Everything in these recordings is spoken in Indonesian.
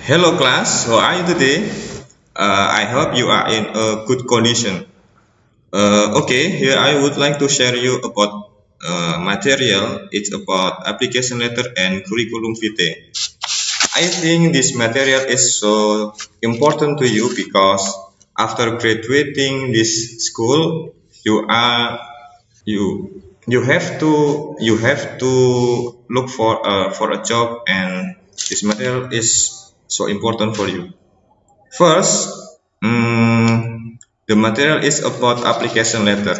Hello class, how are you today? I hope you are in a good condition. Okay, here I would like to share you about material. It's about application letter and curriculum vitae. I think this material is so important to you because after graduating this school, you are you you have to look for a job, and this material is so important for you. First, the material is about application letter.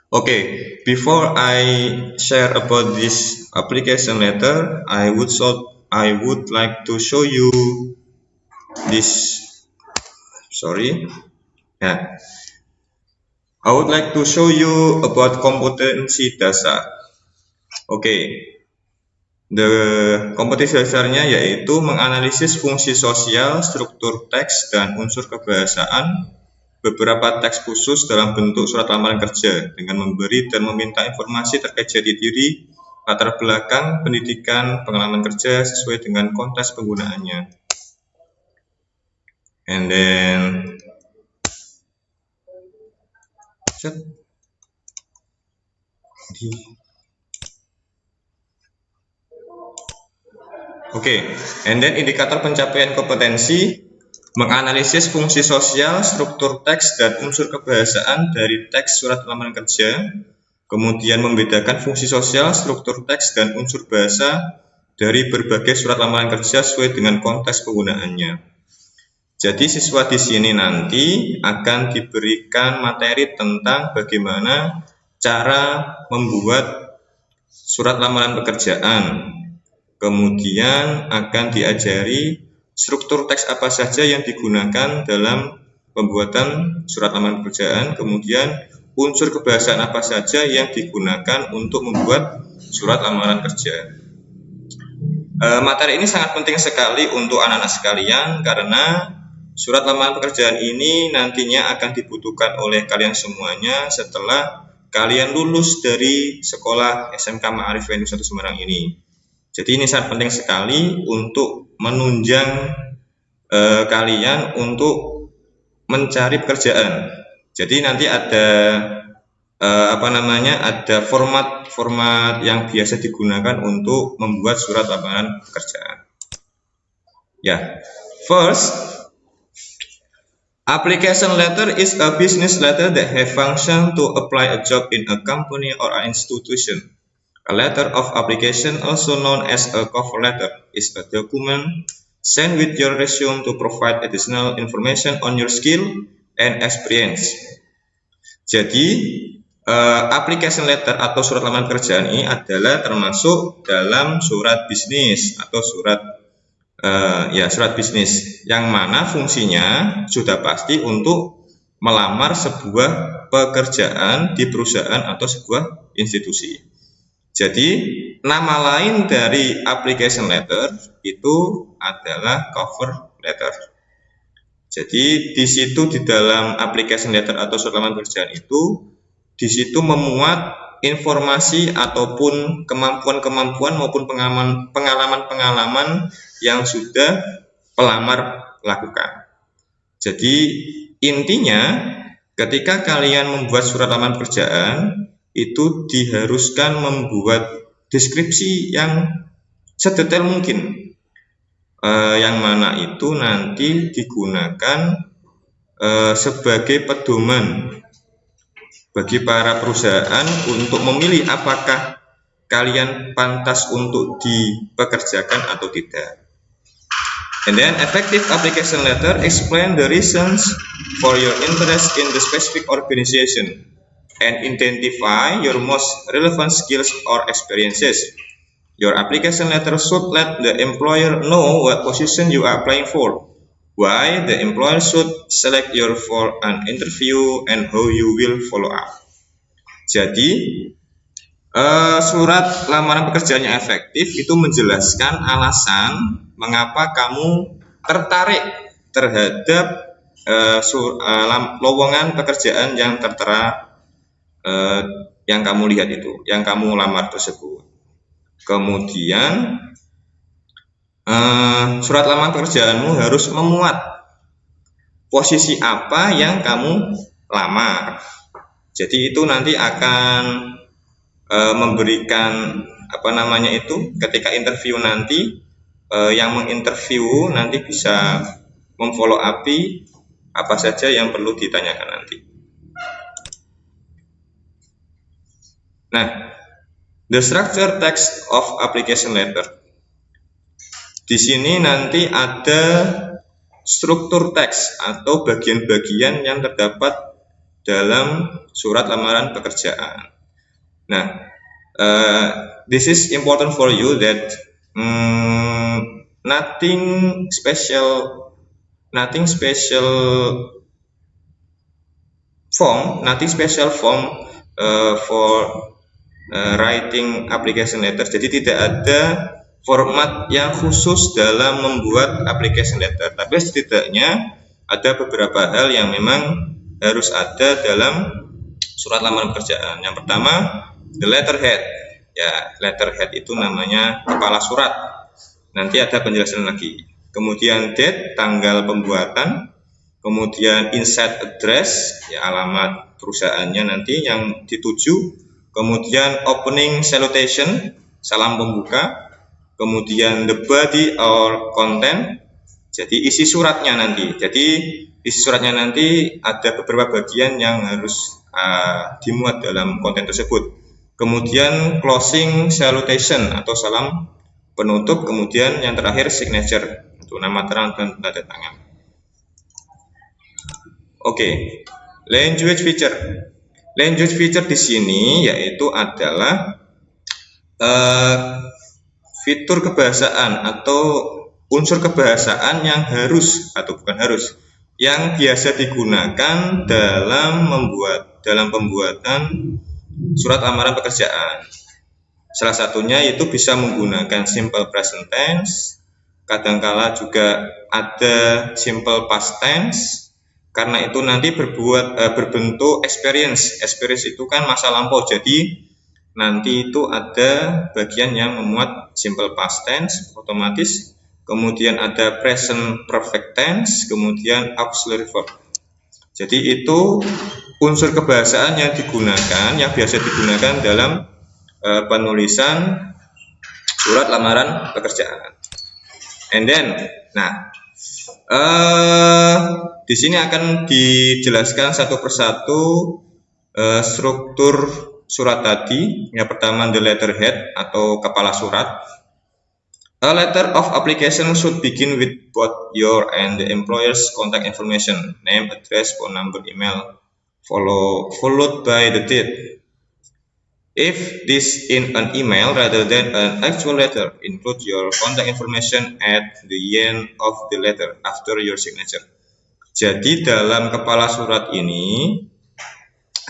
Okay, before I share about this application letter, I would like to show you this. Sorry, yeah, I would like to show you about kompetensi dasar. Okay, the kompetensi dasarnya yaitu menganalisis fungsi sosial, struktur teks, dan unsur kebahasaan beberapa teks khusus dalam bentuk surat lamaran kerja dengan memberi dan meminta informasi terkait jati diri, latar belakang, pendidikan, pengalaman kerja sesuai dengan konteks penggunaannya. And then and then indikator pencapaian kompetensi menganalisis fungsi sosial, struktur teks, dan unsur kebahasaan dari teks surat lamaran kerja, kemudian membedakan fungsi sosial, struktur teks, dan unsur bahasa dari berbagai surat lamaran kerja sesuai dengan konteks penggunaannya. Jadi siswa di sini nanti akan diberikan materi tentang bagaimana cara membuat surat lamaran pekerjaan. Kemudian akan diajari struktur teks apa saja yang digunakan dalam pembuatan surat lamaran pekerjaan, kemudian unsur kebahasaan apa saja yang digunakan untuk membuat surat lamaran kerja. Materi ini sangat penting sekali untuk anak-anak sekalian karena surat lamaran pekerjaan ini nantinya akan dibutuhkan oleh kalian semuanya setelah kalian lulus dari sekolah SMK Ma'arif Venus 1 Semarang ini. Jadi ini sangat penting sekali untuk menunjang kalian untuk mencari pekerjaan. Jadi nanti ada ada format yang biasa digunakan untuk membuat surat lamaran pekerjaan. Ya, first, application letter is a business letter that have function to apply a job in a company or an institution. A letter of application, also known as a cover letter, is a document sent with your resume to provide additional information on your skill and experience. Jadi, application letter atau surat lamaran pekerjaan ini adalah termasuk dalam surat bisnis atau surat bisnis yang mana fungsinya sudah pasti untuk melamar sebuah pekerjaan di perusahaan atau sebuah institusi. Jadi nama lain dari application letter itu adalah cover letter. Jadi di situ di dalam application letter atau surat lamaran pekerjaan itu di situ memuat informasi ataupun kemampuan-kemampuan maupun pengalaman-pengalaman yang sudah pelamar lakukan. Jadi intinya ketika kalian membuat surat lamaran pekerjaan itu diharuskan membuat deskripsi yang sedetail mungkin, yang mana itu nanti digunakan sebagai pedoman bagi para perusahaan untuk memilih apakah kalian pantas untuk dipekerjakan atau tidak. And then effective application letter explain the reasons for your interest in the specific organization and identify your most relevant skills or experiences. Your application letter should let the employer know what position you are applying for, why the employer should select you for an interview, and how you will follow up. Jadi, surat lamaran pekerjaan yang efektif itu menjelaskan alasan mengapa kamu tertarik terhadap lowongan pekerjaan yang tertera yang kamu lihat itu, yang kamu lamar tersebut. Kemudian surat lamaran pekerjaanmu harus memuat posisi apa yang kamu lamar. Jadi itu nanti akan memberikan ketika interview nanti yang menginterview nanti bisa memfollow up apa saja yang perlu ditanyakan nanti. Nah, the structure text of application letter. Di sini nanti ada struktur teks atau bagian-bagian yang terdapat dalam surat lamaran pekerjaan. Nah, this is important for you that nothing special form for writing application letter. Jadi tidak ada format yang khusus dalam membuat application letter, tapi setidaknya ada beberapa hal yang memang harus ada dalam surat lamaran pekerjaan. Yang pertama, the letterhead. Ya, letterhead itu namanya kepala surat. Nanti ada penjelasan lagi. Kemudian date, tanggal pembuatan. Kemudian inside address, ya alamat perusahaannya nanti yang dituju. Kemudian opening salutation, salam pembuka. Kemudian the body or content, jadi isi suratnya nanti. Jadi isi suratnya nanti ada beberapa bagian yang harus dimuat dalam konten tersebut. Kemudian closing salutation atau salam penutup. Kemudian yang terakhir signature untuk nama terang dan tanda tangan. Oke, language feature. Language feature di sini yaitu adalah fitur kebahasaan atau unsur kebahasaan yang yang biasa digunakan dalam pembuatan surat lamaran pekerjaan. Salah satunya itu bisa menggunakan simple present tense, kadangkala juga ada simple past tense, karena itu nanti berbentuk experience. Experience itu kan masa lampau, jadi nanti itu ada bagian yang memuat simple past tense otomatis, kemudian ada present perfect tense, kemudian auxiliary verb. Jadi itu unsur kebahasaan yang biasa digunakan dalam penulisan surat lamaran pekerjaan. And then, di sini akan dijelaskan satu persatu struktur surat tadi. Yang pertama, the letterhead atau kepala surat. A letter of application should begin with both your and the employer's contact information, name, address, phone number, email, followed by the date. If this in an email rather than an actual letter, include your contact information at the end of the letter after your signature. Jadi dalam kepala surat ini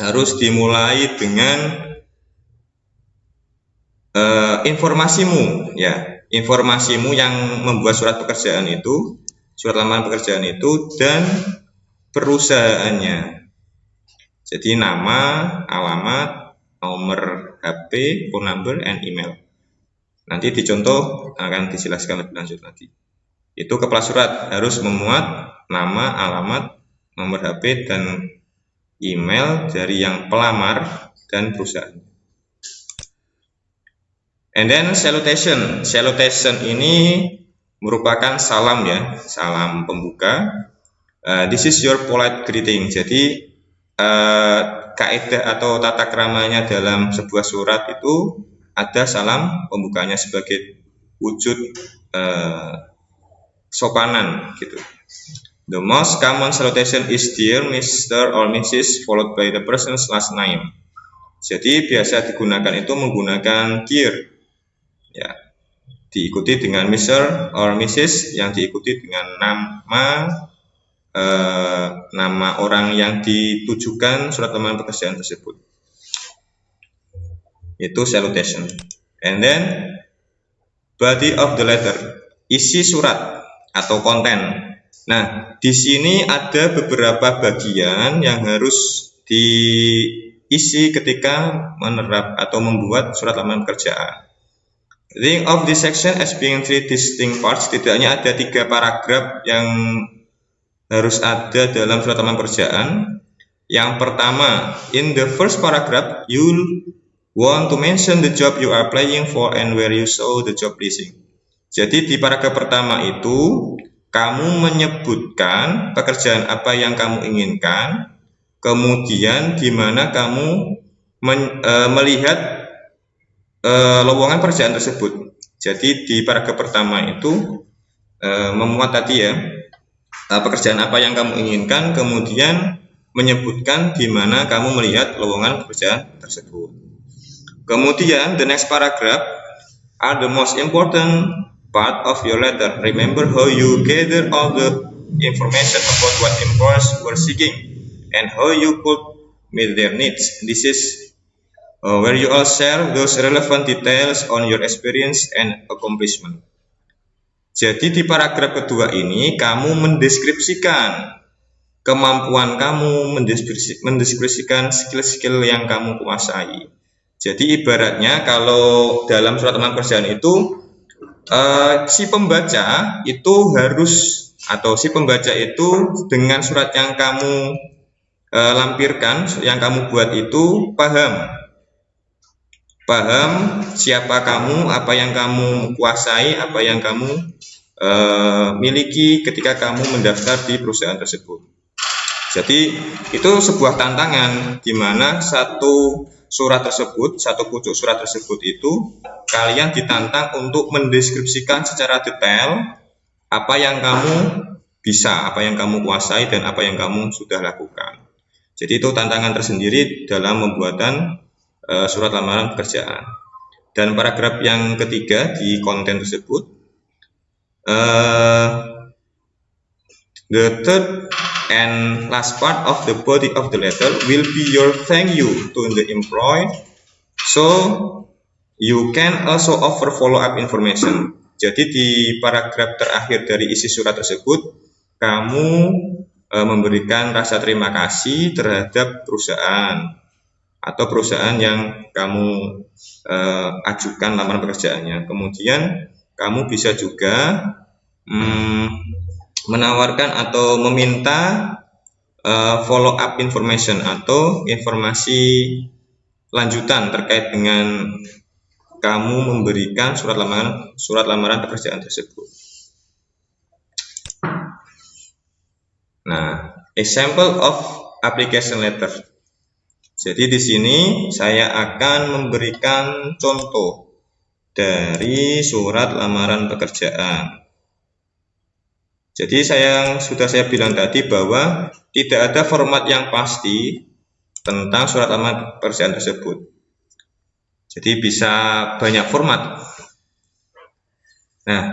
harus dimulai dengan informasimu yang membuat surat lamaran pekerjaan itu dan perusahaannya. Jadi nama, alamat, nomor HP, phone number, and email. Nanti dicontoh akan dijelaskan lebih lanjut lagi. Itu kepala surat harus memuat nama, alamat, nomor HP, dan email dari yang pelamar dan perusahaan. And then salutation. Salutation ini merupakan salam salam pembuka. This is your polite greeting. Jadi kaidah atau tata keramanya dalam sebuah surat itu ada salam pembukanya sebagai wujud sopanan gitu. The most common salutation is dear Mr. or Mrs. followed by the person's last name. Jadi biasa digunakan itu menggunakan dear, diikuti dengan Mr. or Mrs. yang diikuti dengan nama orang yang ditujukan surat lamaran pekerjaan tersebut. Itu salutation. And then body of the letter, isi surat atau konten. Nah, di sini ada beberapa bagian yang harus diisi ketika menerap atau membuat surat lamaran pekerjaan. Think of this section as being three distinct parts. Setidaknya ada 3 paragraf yang harus ada dalam surat lamaran pekerjaan. Yang pertama, in the first paragraph, you want to mention the job you are applying for and where you saw the job listing. Jadi di paragraf pertama itu, kamu menyebutkan pekerjaan apa yang kamu inginkan, kemudian di mana kamu melihat lowongan pekerjaan tersebut. Jadi di paragraf pertama itu memuat tadi ya pekerjaan apa yang kamu inginkan, kemudian menyebutkan di mana kamu melihat lowongan pekerjaan tersebut. Kemudian the next paragraph are the most important part of your letter. Remember how you gather all the information about what employers were seeking and how you could meet their needs. This is where you all share those relevant details on your experience and accomplishment. Jadi di paragraf kedua ini kamu mendeskripsikan kemampuan kamu, mendeskripsikan skill-skill yang kamu kuasai. Jadi ibaratnya kalau dalam surat lamaran pekerjaan itu si pembaca itu harus atau si pembaca itu dengan surat yang kamu lampirkan, yang kamu buat itu paham siapa kamu, apa yang kamu kuasai, apa yang kamu miliki ketika kamu mendaftar di perusahaan tersebut. Jadi itu sebuah tantangan di mana satu pucuk surat tersebut itu kalian ditantang untuk mendeskripsikan secara detail apa yang kamu bisa, apa yang kamu kuasai, dan apa yang kamu sudah lakukan. Jadi itu tantangan tersendiri dalam pembuatan surat lamaran pekerjaan. Dan paragraf yang ketiga di konten tersebut, the third and last part of the body of the letter will be your thank you to the employee, so you can also offer follow-up information. Jadi di paragraf terakhir dari isi surat tersebut, kamu memberikan rasa terima kasih terhadap perusahaan atau perusahaan yang kamu ajukan lamaran pekerjaannya. Kemudian kamu bisa juga menawarkan atau meminta follow up information atau informasi lanjutan terkait dengan kamu memberikan surat lamaran pekerjaan tersebut. Nah, example of application letter. Jadi di sini saya akan memberikan contoh dari surat lamaran pekerjaan. Jadi sudah saya bilang tadi bahwa tidak ada format yang pasti tentang surat lamaran pekerjaan tersebut. Jadi bisa banyak format. Nah,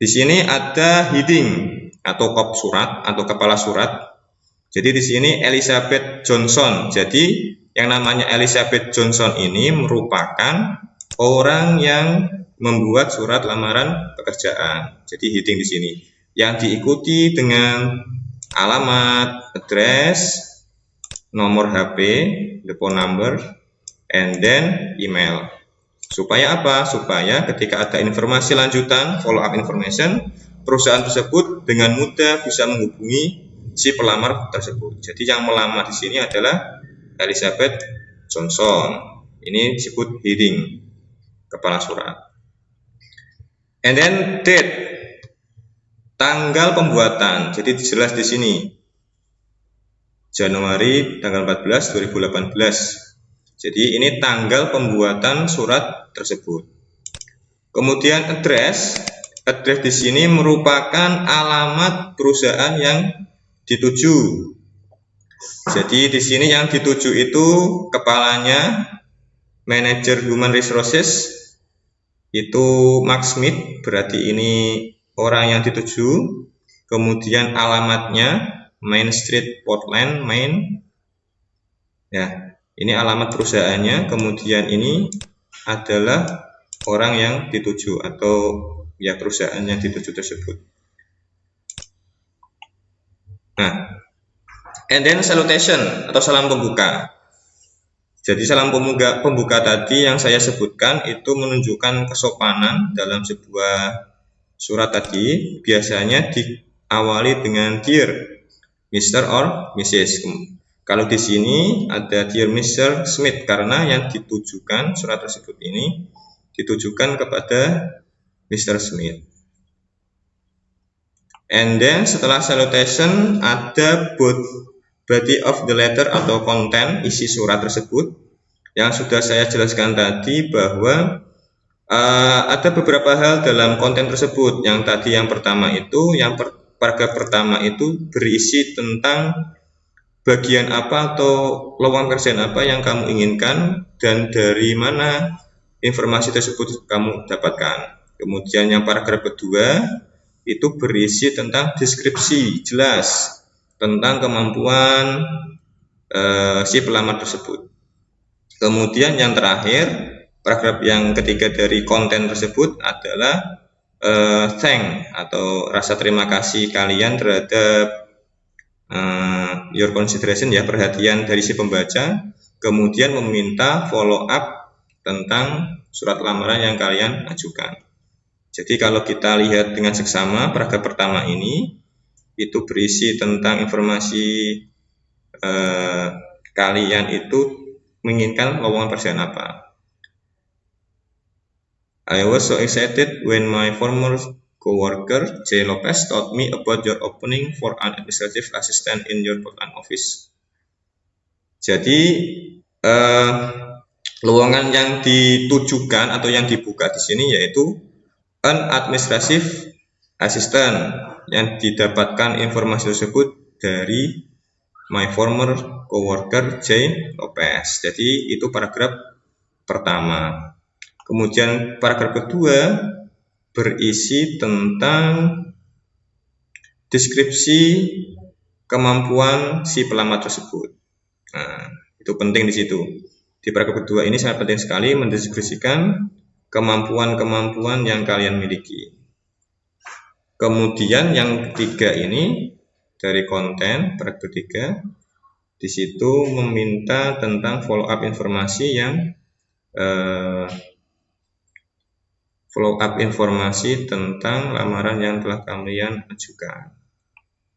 di sini ada heading atau kop surat atau kepala surat. Jadi di sini Elizabeth Johnson. Jadi yang namanya Elizabeth Johnson ini merupakan orang yang membuat surat lamaran pekerjaan. Jadi heading di sini yang diikuti dengan alamat, address, nomor HP, the phone number, and then email. Supaya apa? Supaya ketika ada informasi lanjutan, follow up information, perusahaan tersebut dengan mudah bisa menghubungi si pelamar tersebut. Jadi yang melamar di sini adalah Elizabeth Johnson. Ini disebut heading, kepala surat. And then date, tanggal pembuatan. Jadi jelas di sini Januari tanggal 14 2018. Jadi ini tanggal pembuatan surat tersebut. Kemudian address di sini merupakan alamat perusahaan yang dituju. Jadi di sini yang dituju itu kepalanya manajer human resources itu Mark Smith, berarti ini orang yang dituju. Kemudian alamatnya Main Street, Portland, Maine. Ya, ini alamat perusahaannya. Kemudian ini adalah orang yang dituju atau ya perusahaan yang dituju tersebut. Nah, and then salutation atau salam pembuka. Jadi salam pembuka tadi yang saya sebutkan itu menunjukkan kesopanan dalam sebuah surat tadi, biasanya diawali dengan Dear Mr. or Mrs. Kalau di sini ada Dear Mr. Smith karena yang ditujukan surat tersebut ini ditujukan kepada Mr. Smith. And then setelah salutation ada both body of the letter atau konten isi surat tersebut yang sudah saya jelaskan tadi bahwa ada beberapa hal dalam konten tersebut. Yang tadi yang pertama itu, paragraf pertama itu berisi tentang bagian apa atau lowongan pekerjaan apa yang kamu inginkan dan dari mana informasi tersebut kamu dapatkan. Kemudian yang paragraf kedua itu berisi tentang deskripsi jelas tentang kemampuan si pelamar tersebut. Kemudian yang terakhir, paragraf yang ketiga dari konten tersebut adalah thank atau rasa terima kasih kalian terhadap your consideration, ya, perhatian dari si pembaca. Kemudian meminta follow up tentang surat lamaran yang kalian ajukan. Jadi kalau kita lihat dengan seksama, paragraf pertama ini itu berisi tentang informasi kalian itu menginginkan lowongan pekerjaan apa. I was so excited when my former coworker J. Lopez told me about your opening for an administrative assistant in your Portland office. Jadi lowongan yang ditujukan atau yang dibuka di sini yaitu an administrative assistant, yang didapatkan informasi tersebut dari my former coworker J. Lopez. Jadi itu paragraf pertama. Kemudian paragraf kedua berisi tentang deskripsi kemampuan si pelamar tersebut. Nah, itu penting di situ. Di paragraf kedua ini sangat penting sekali mendeskripsikan kemampuan-kemampuan yang kalian miliki. Kemudian yang ketiga ini dari konten paragraf ketiga, di situ meminta tentang follow up informasi yang tentang lamaran yang telah kalian ajukan.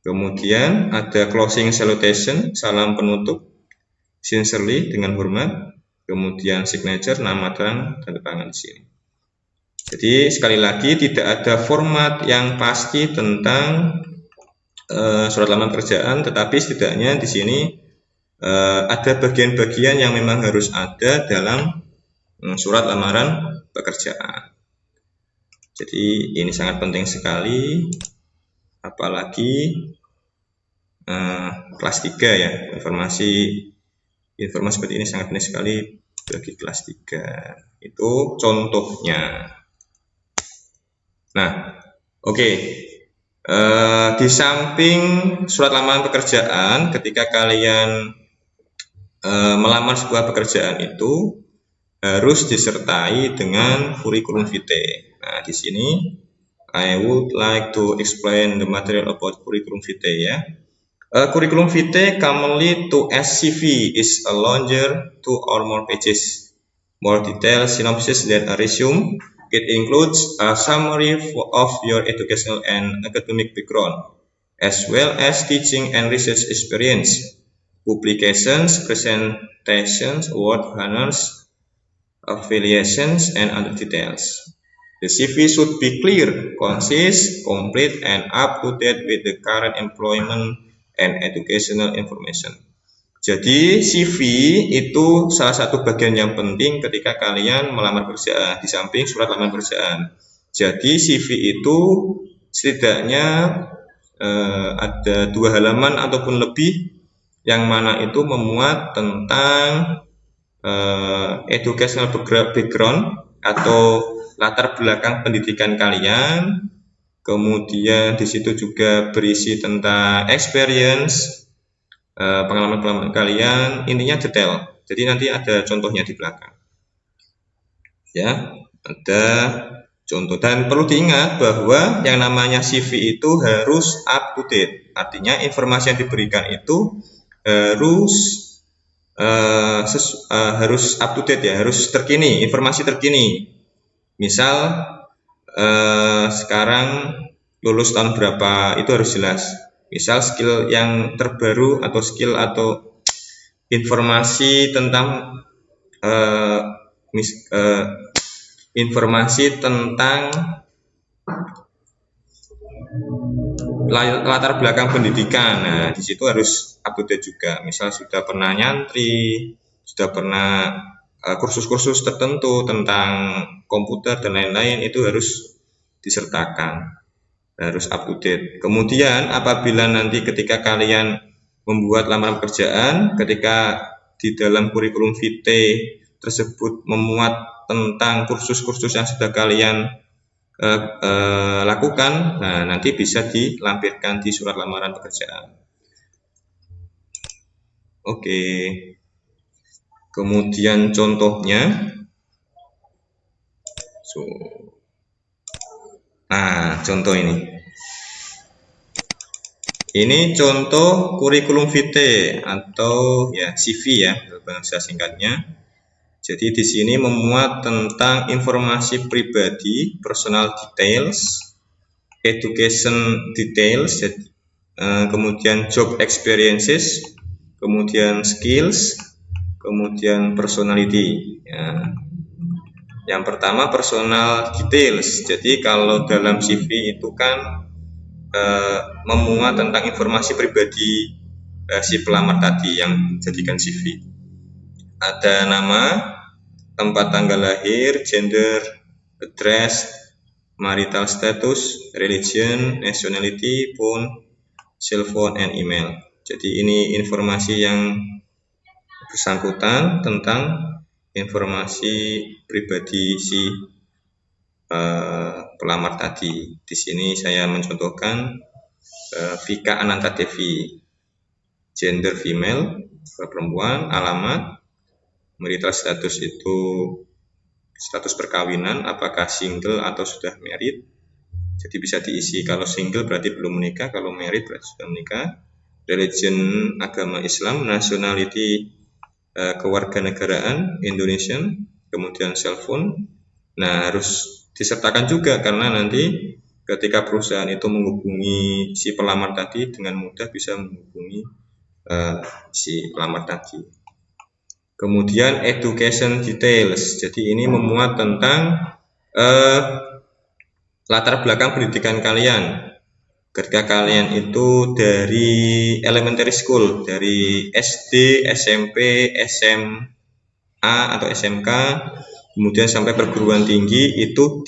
Kemudian ada closing salutation, salam penutup, sincerely, dengan hormat. Kemudian signature, nama tanda tangan di sini. Jadi sekali lagi tidak ada format yang pasti tentang surat lamaran pekerjaan, tetapi setidaknya di sini ada bagian-bagian yang memang harus ada dalam surat lamaran pekerjaan. Jadi ini sangat penting sekali, apalagi kelas 3 ya, informasi seperti ini sangat penting sekali bagi kelas 3. Itu contohnya. Nah, oke. Di samping surat lamaran pekerjaan, ketika kalian melamar sebuah pekerjaan itu harus disertai dengan curriculum vitae. Nah, di sini I would like to explain the material about curriculum vitae, ya. Curriculum vitae commonly to SCV is a longer 2 or more pages, more detailed synopsis than a resume. It includes a summary of your educational and academic background, as well as teaching and research experience, publications, presentations, award honors, affiliations, and other details. The CV should be clear, concise, complete, and up to date with the current employment and educational information. Jadi CV itu salah satu bagian yang penting ketika kalian melamar pekerjaan di samping surat lamaran pekerjaan. Jadi CV itu setidaknya ada 2 halaman ataupun lebih, yang mana itu memuat tentang educational background atau latar belakang pendidikan kalian. Kemudian di situ juga berisi tentang experience, pengalaman kalian, intinya detail. Jadi nanti ada contohnya di belakang. Ya, ada contoh. Dan perlu diingat bahwa yang namanya CV itu harus up to date. Artinya informasi yang diberikan itu harus harus up to date ya, harus terkini, informasi terkini. Misal sekarang lulus tahun berapa itu harus jelas. Misal skill yang terbaru atau skill atau informasi tentang informasi tentang latar belakang pendidikan. Nah, di situ harus up to date juga. Misal sudah pernah nyantri, sudah pernah kursus-kursus tertentu tentang komputer dan lain-lain, itu harus disertakan, harus up to date. Kemudian apabila nanti ketika kalian membuat lamaran pekerjaan, ketika di dalam kurikulum vitae tersebut memuat tentang kursus-kursus yang sudah kalian lakukan, nah nanti bisa dilampirkan di surat lamaran pekerjaan. Oke. Kemudian contohnya, contoh ini. Ini contoh kurikulum vitae atau ya CV ya, bahasa singkatnya. Jadi di sini memuat tentang informasi pribadi, personal details, education details, kemudian job experiences, kemudian skills, kemudian personality. Ya. Yang pertama personal details. Jadi kalau dalam CV itu kan memuat tentang informasi pribadi si pelamar tadi yang jadikan CV. Ada nama, tempat tanggal lahir, gender, address, marital status, religion, nationality, phone, cell phone, and email. Jadi ini informasi yang bersangkutan tentang informasi pribadi si pelamar tadi. Di sini saya mencontohkan Vika Ananta Devi, gender female, perempuan, alamat, marital status itu status perkawinan, apakah single atau sudah married. Jadi bisa diisi, kalau single berarti belum menikah, kalau married berarti sudah menikah. Religion agama Islam, nationality kewarganegaraan Indonesian, kemudian cell phone. Nah, harus disertakan juga karena nanti ketika perusahaan itu menghubungi si pelamar tadi dengan mudah bisa menghubungi si pelamar tadi. Kemudian education details. Jadi ini memuat tentang latar belakang pendidikan kalian. Ketika kalian itu dari elementary school, dari SD, SMP, SMA atau SMK, kemudian sampai perguruan tinggi, itu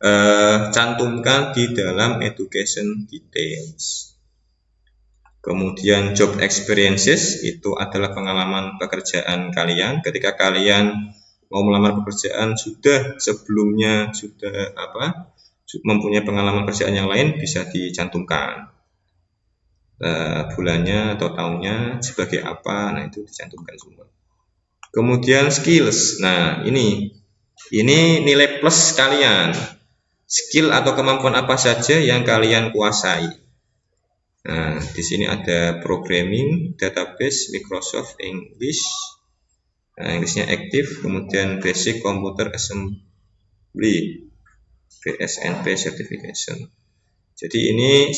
dicantumkan di dalam education details. Kemudian job experiences itu adalah pengalaman pekerjaan kalian. Ketika kalian mau melamar pekerjaan sebelumnya mempunyai pengalaman pekerjaan yang lain, bisa dicantumkan bulannya atau tahunnya sebagai apa. Nah, itu dicantumkan semua. Kemudian skills. Nah, ini nilai plus kalian. Skill atau kemampuan apa saja yang kalian kuasai. Nah, di sini ada programming, database, Microsoft English. Nah, Inggrisnya aktif, kemudian basic computer assembly, BSNP certification. Jadi ini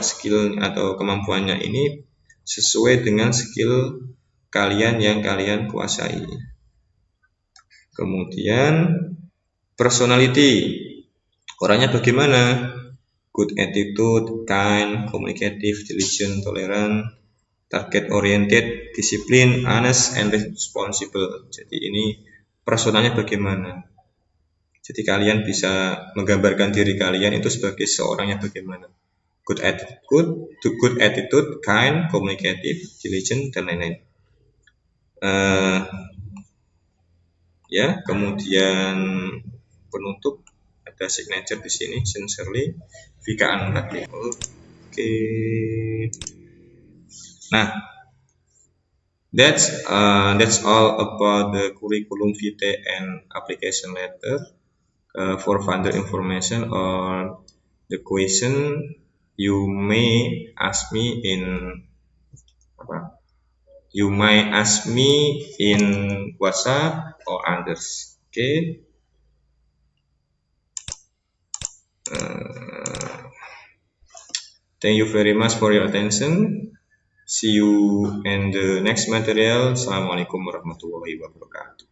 skill atau kemampuannya ini sesuai dengan skill kalian yang kalian kuasai. Kemudian personality, orangnya bagaimana? Good attitude, kind, communicative, diligent, tolerant, target oriented, disiplin, honest, and responsible. Jadi ini personalnya bagaimana? Jadi kalian bisa menggambarkan diri kalian itu sebagai seorang yang bagaimana. Good attitude, kind, communicative, diligent, dan lain-lain. Ya, kemudian penutup ada signature di sini, sincerely, Vika Ananta Devi. Oke. Nah, that's all about the curriculum vitae and application letter. For further information or the question you may ask me in You might ask me in WhatsApp or others. Okay. Thank you very much for your attention. See you in the next material. Assalamualaikum warahmatullahi wabarakatuh.